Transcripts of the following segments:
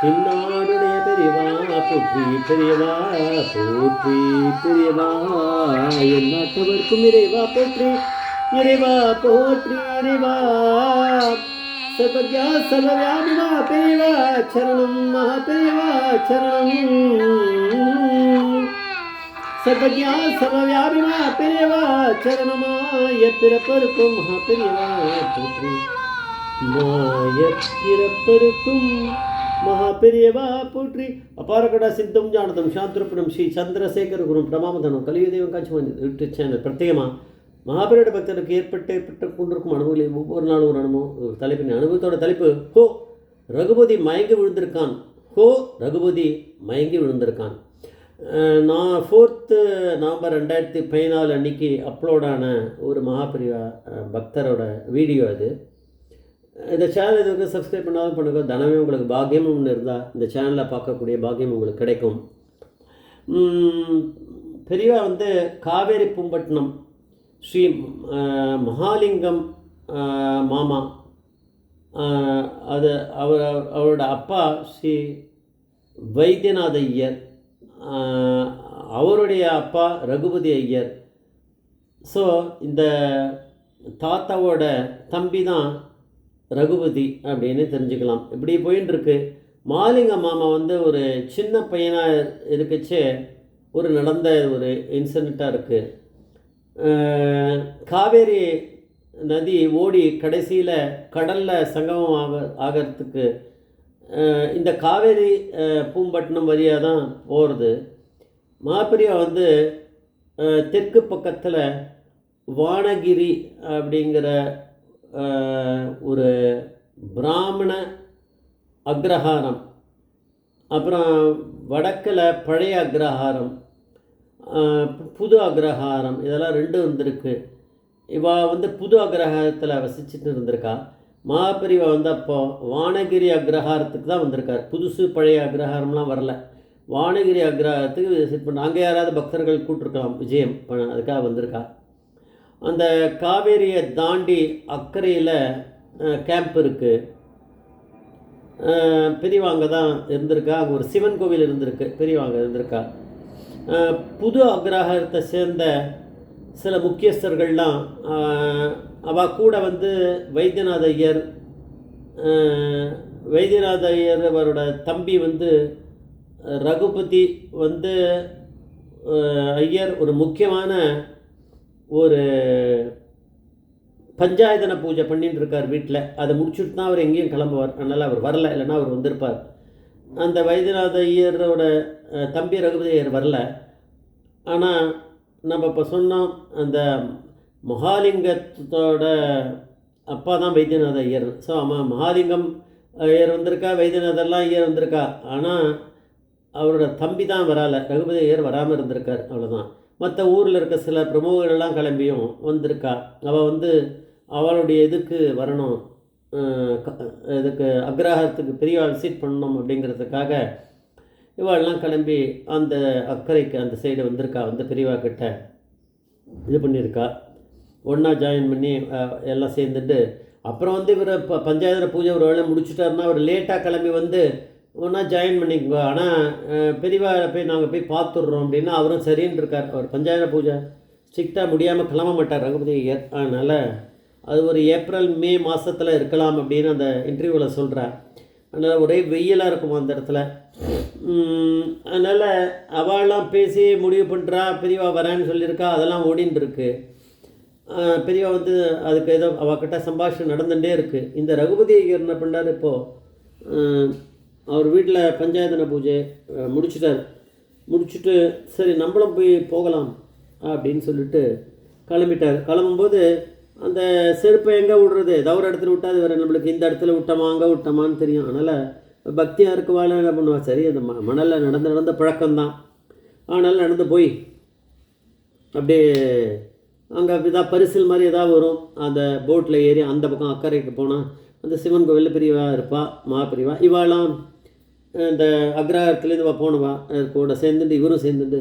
தென்னாடுடைய பெரியவா போற்றி பெரியவா போற்றி பெரியவா என் நாட்டவர்க்கும் இறைவா போற்றி இறைவா போற்றி இறைவா சர்வஜா சர்வவியாபிமா பெரியவா சரணம் மகா பெரியவா சரணம் சர்வஜா சர்வவியாபிமா பெரியவா சரணமா எப்பிறப்பருக்கும் மகா பெரியவா போற்றி மாயப்பிறப்பருக்கும் மகா பெரியவா போற்றி அபாரகடா சித்தம் ஜானதம் சாந்திரப்பணம் ஸ்ரீ சந்திரசேகர குரும் பிரமாமதனம் கலியுதேவம் காட்சி யூடியூப் சேனல் பிரத்யேகமாக மகாபெரியோட பக்தருக்கு ஏற்பட்டு கொண்டிருக்கும் அனுபவங்களை ஒவ்வொரு நாளும் ஒரு அனுபவம் ஒரு தலைப்பின் அனுபவத்தோட தலைப்பு ஹோ ரகுபதி மயங்கி விழுந்திருக்கான். ஹோ ரகுபதி மயங்கி விழுந்திருக்கான். நான் 4th நவம்பர் 2014 அன்னைக்கு அப்லோடான ஒரு மகாபெரியா பக்தரோட வீடியோ அது. இந்த சேனல் இது வரைக்கும் சப்ஸ்கிரைப் பண்ணாலும் பண்ணுங்க. தனமே உங்களுக்கு பாக்கியமும் ஒன்று இருந்தால் இந்த சேனலில் பார்க்கக்கூடிய பாக்கியம் உங்களுக்கு கிடைக்கும். பெரியவா வந்து காவேரி பூம்பட்டினம் ஸ்ரீ மகாலிங்கம் மாமா அது அவரோட அப்பா ஸ்ரீ வைத்தியநாத ஐயர், அவருடைய அப்பா ரகுபதி ஐயர். ஸோ இந்த தாத்தாவோட தம்பி தான் ரகுபதி அப்படின்னு தெரிஞ்சுக்கலாம். இப்படி போயின்னு இருக்கு. மாலிங்க மாமா வந்து ஒரு சின்ன பையனாக இருக்குச்சே ஒரு நடந்த ஒரு இன்சிடெண்ட்டாக இருக்குது. காவேரி நதி ஓடி கடைசியில் கடலில் சங்கமம் ஆகிறதுக்கு இந்த காவேரி பூம்பட்டினம் வழியாக தான் போகிறது. மாப்பெரியா வந்து தெற்கு பக்கத்தில் வானகிரி அப்படிங்கிற ஒரு பிராமண அக்ரஹாரம், அப்புறம் வடக்கில் பழைய அக்ரஹாரம், புது அக்ரஹாரம், இதெல்லாம் ரெண்டும் இருந்திருக்கு. இவா வந்து புது அக்ரஹாரத்தில் வசிச்சுட்டு இருந்திருக்கா. மகாபெரிவா வந்து அப்போது வானகிரி அக்ரஹாரத்துக்கு தான் வந்திருக்கார். புதுசு பழைய அக்ரஹாரம்லாம் வரல. வானகிரி அக்ரஹாரத்துக்கு விசிட் பண்ண அங்கே யாராவது பக்தர்கள் கூப்பிட்ருக்கலாம், விஜயம் அதுக்காக வந்திருக்கா. அந்த காவேரியை தாண்டி அக்கறையில் கேம்ப் இருக்குது. பெரியவாங்க தான் இருந்திருக்கா. அங்கே ஒரு சிவன் கோவில் இருந்திருக்கு, பெரியவாங்க இருந்திருக்கா. புது அக்ரஹாரத்தை சேர்ந்த சில முக்கியஸ்தர்கள்லாம் அவள் கூட வந்து வைத்தியநாத ஐயர் அவரோட தம்பி வந்து ரகுபதி வந்து ஐயர் ஒரு முக்கியமான ஒரு பஞ்சாயத்தன பூஜை பண்ணிட்டு இருக்கார் வீட்டில். அதை முடிச்சுட்டு தான் அவர் எங்கேயும் கிளம்புவார். அதனால் அவர் வரல, இல்லைன்னா அவர் வந்திருப்பார். அந்த வைத்தியநாத ஐயரோட தம்பி ரகுபதி ஐயர் வரல. ஆனால் நம்ம இப்போ சொன்னோம், அந்த மகாலிங்கத்தோட அப்பா தான் வைத்தியநாத ஐயர். ஸோ மகாலிங்கம் ஐயர் வந்திருக்கா, வைத்தியநாதெல்லாம் ஐயர் வந்திருக்கா. ஆனால் அவரோட தம்பி தான் வரலை, ரகுபதி ஐயர் வராமல் இருந்திருக்கார், அவ்வளோதான். மற்ற ஊரில் இருக்க சில பிரமுகர்கள்லாம் கிளம்பியும் வந்திருக்கா. அவள் வந்து அவளுடைய இதுக்கு வரணும், இதுக்கு அக்ரஹாரத்துக்கு பெரியவா விசிட் பண்ணணும் அப்படிங்கிறதுக்காக இவாளெலாம் கிளம்பி அந்த அக்கறைக்கு அந்த சைடு வந்திருக்கா. வந்து பெரியவா கிட்ட இது பண்ணியிருக்கா, ஒன்றா ஜாயின் பண்ணி எல்லாம் சேர்ந்துட்டு அப்புறம் வந்து இவர் பஞ்சாயத்து பூஜை ஒரு வேளை முடிச்சுட்டாருன்னா அவர் லேட்டாக கிளம்பி வந்து ஒன்றா ஜாயின் பண்ணிக்கோ, ஆனால் பெரியவா போய் நாங்கள் போய் பார்த்துட்றோம் அப்படின்னா அவரும் சரின்னு இருக்கார். அவர் பஞ்சாயத்து பூஜை ஸ்ட்ரிக்டாக முடியாமல் கிளம்ப மாட்டார் ரகுபதி ஐயர். அதனால் அது ஒரு ஏப்ரல் மே மாதத்தில் இருக்கலாம் அப்படின்னு அந்த இன்டர்வியூவில் சொல்கிறார். அதனால் ஒரே வெயிலாக இருக்கும் அந்த இடத்துல. அதனால் அவள்லாம் பேசி முடிவு பண்ணுறா, பெரியவா வரேன்னு சொல்லியிருக்கா, அதெல்லாம் ஓடின்னு இருக்கு. பெரியவா வந்து அதுக்கு ஏதோ அவகிட்ட சம்பாஷணை நடந்துகிட்டே இருக்குது. இந்த ரகுபதி ஐயர் என்ன பண்ணுறாரு, இப்போது அவர் வீட்டில் பஞ்சாயத்தன பூஜை முடிச்சுட்டு சரி நம்மளும் போய் போகலாம் அப்படின்னு சொல்லிட்டு கிளம்பிட்டார். கிளம்பும்போது அந்த செருப்பை எங்கே விடுறது, ஏதாவது ஒரு இடத்துல விட்டால் அது வேறு நம்மளுக்கு இந்த இடத்துல விட்டோமா அங்கே விட்டோமான்னு தெரியும். அதனால் பக்தியாக இருக்குவாள் என்ன பண்ணுவாள், சரி அந்த மணலில் நடந்த பழக்கம்தான். அதனால் நடந்து போய் அப்படியே அங்கே இதாக பரிசில் மாதிரி ஏதாவது வரும், அந்த போட்டில் ஏறி அந்த பக்கம் அக்கறைக்கு போனால் அந்த சிவன் கோவிலில் பெரியவா இருப்பா, பெரியவா. இவாளாம் இந்த அக்ரஹாரத்துலேருந்து போனவா கூட சேர்ந்துட்டு இவரும் சேர்ந்துட்டு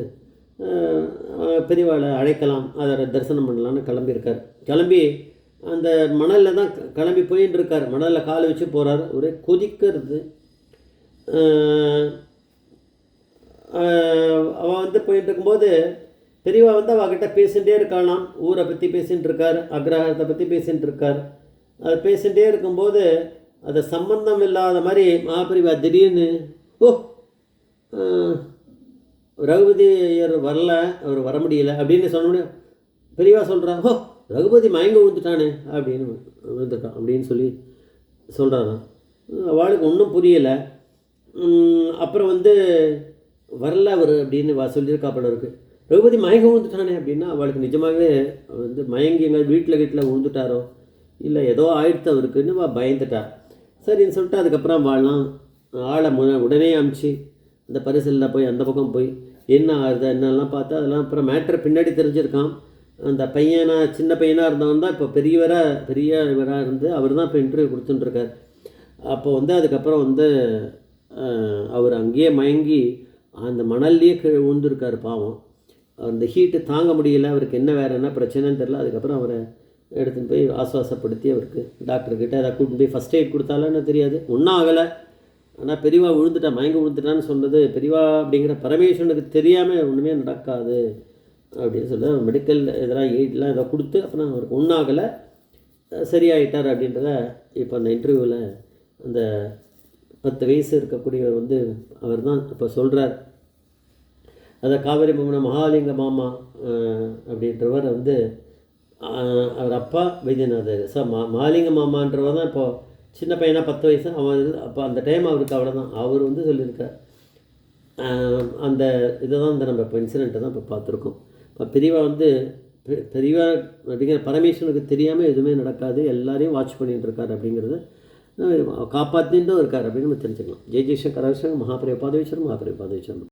பெரியவாளை அழைக்கலாம், அதை தரிசனம் பண்ணலான்னு கிளம்பியிருக்கார். கிளம்பி அந்த மணலில் தான் கிளம்பி போயின்னு இருக்கார். மணலில் காலை வச்சு போகிறார். ஒரே கொதிக்கிறது. அவன் வந்து போயிட்டு இருக்கும்போது பெரியவா வந்து அவகிட்ட பேசிகிட்டே இருக்காளாம். ஊரை பற்றி பேசிகிட்டு இருக்கார், அக்ரஹாரத்தை பற்றி பேசிகிட்டு இருக்கார். அது பேசிகிட்டே இருக்கும்போது அது சம்பந்தம் இல்லாத மாதிரி மகாபெரிவா திடீர்னு, ஓ ரகுபதி ஐயர் வரல, அவர் வர முடியல அப்படின்னு சொன்னோடனே பெரியவா சொல்கிறான், ஓ ரகுபதி மயங்க விழுந்துட்டானே அப்படின்னு விழுந்துட்டான் அப்படின்னு சொல்லி சொல்கிறாராம். அவளுக்கு ஒன்றும் புரியலை. அப்புறம் வந்து வரல அவர் அப்படின்னு சொல்லியிருக்கா போல இருக்குது. ரகுபதி மயங்க விழுந்துட்டானே அப்படின்னா அவளுக்கு நிஜமாகவே வந்து மயங்கி எங்கள் வீட்டில் விழுந்துட்டாரோ இல்லை ஏதோ ஆயிடுத்து அவருக்குன்னு பயந்துட்டா. சரின்னு சொல்லிட்டு அதுக்கப்புறம் வாழலாம் ஆளை உடனே அமுச்சு அந்த பரிசலில் போய் அந்த பக்கம் போய் என்ன ஆகுது என்னெல்லாம் பார்த்தா அதெல்லாம் அப்புறம் மேட்ரு பின்னாடி தெரிஞ்சிருக்கான். அந்த சின்ன பையனாக இருந்தவன் தான் இப்போ பெரியவராக இருந்து அவர் தான் இப்போ இன்டர்வியூ கொடுத்துட்டுருக்கார். அப்போ வந்து அதுக்கப்புறம் வந்து அவர் அங்கேயே மயங்கி அந்த மணல்லையே கீழே விழுந்துருக்கார் பாவம். அந்த ஹீட்டு தாங்க முடியல, அவருக்கு என்ன பிரச்சனைன்னு தெரில. அதுக்கப்புறம் அவரை எடுத்துன்னு போய் ஆசுவாசப்படுத்தி அவருக்கு டாக்டர்கிட்ட அதை கூட்டின்னு போய் ஃபஸ்ட் எய்ட் கொடுத்தாலன்னு தெரியாது, ஒன்றும் ஆகலை. ஆனால் பெரியவா மயங்க விழுந்துட்டான்னு சொன்னது பெரியவா அப்படிங்கிற பரமேஸ்வரனுக்கு தெரியாமல் ஒன்றுமே நடக்காது அப்படின்னு சொல்லி மெடிக்கல் இதெல்லாம் எய்ட்லாம் இதை கொடுத்து அப்புறம் அவருக்கு ஒன்றும் ஆகலை, சரியாயிட்டார் அப்படின்றத இப்போ அந்த இன்டர்வியூவில் அந்த 10 வயசு இருக்கக்கூடியவர் வந்து அவர் தான் இப்போ சொல்கிறார். அதை காவேரி மகாலிங்க மாமா அப்படின்றவர் வந்து அவர் அப்பா வைத்தியநாதர். மகாலிங்க மாமான்றவர் தான் இப்போது சின்ன பையனாக 10 வயசு அவன். அப்போ அந்த டைம் அவருக்கு அவ்வளோதான். அவர் வந்து சொல்லியிருக்கார். அந்த இதை தான் இந்த நம்ம இப்போ இன்சிடெண்ட்டை தான் இப்போ பார்த்துருக்கோம். இப்போ பெரியவா வந்து பெரியவா அப்படிங்கிற பரமேஸ்வரனுக்கு தெரியாமல் எதுவுமே நடக்காது, எல்லாரையும் வாட்ச் பண்ணிகிட்டு இருக்கார் அப்படிங்கிறத காப்பாற்றிட்டும் இருக்கார் அப்படின்னு நம்ம தெரிஞ்சுக்கலாம். ஜெய் ஜெய்சங்கர் மகாபெரிய பாதேஸ்வரம்.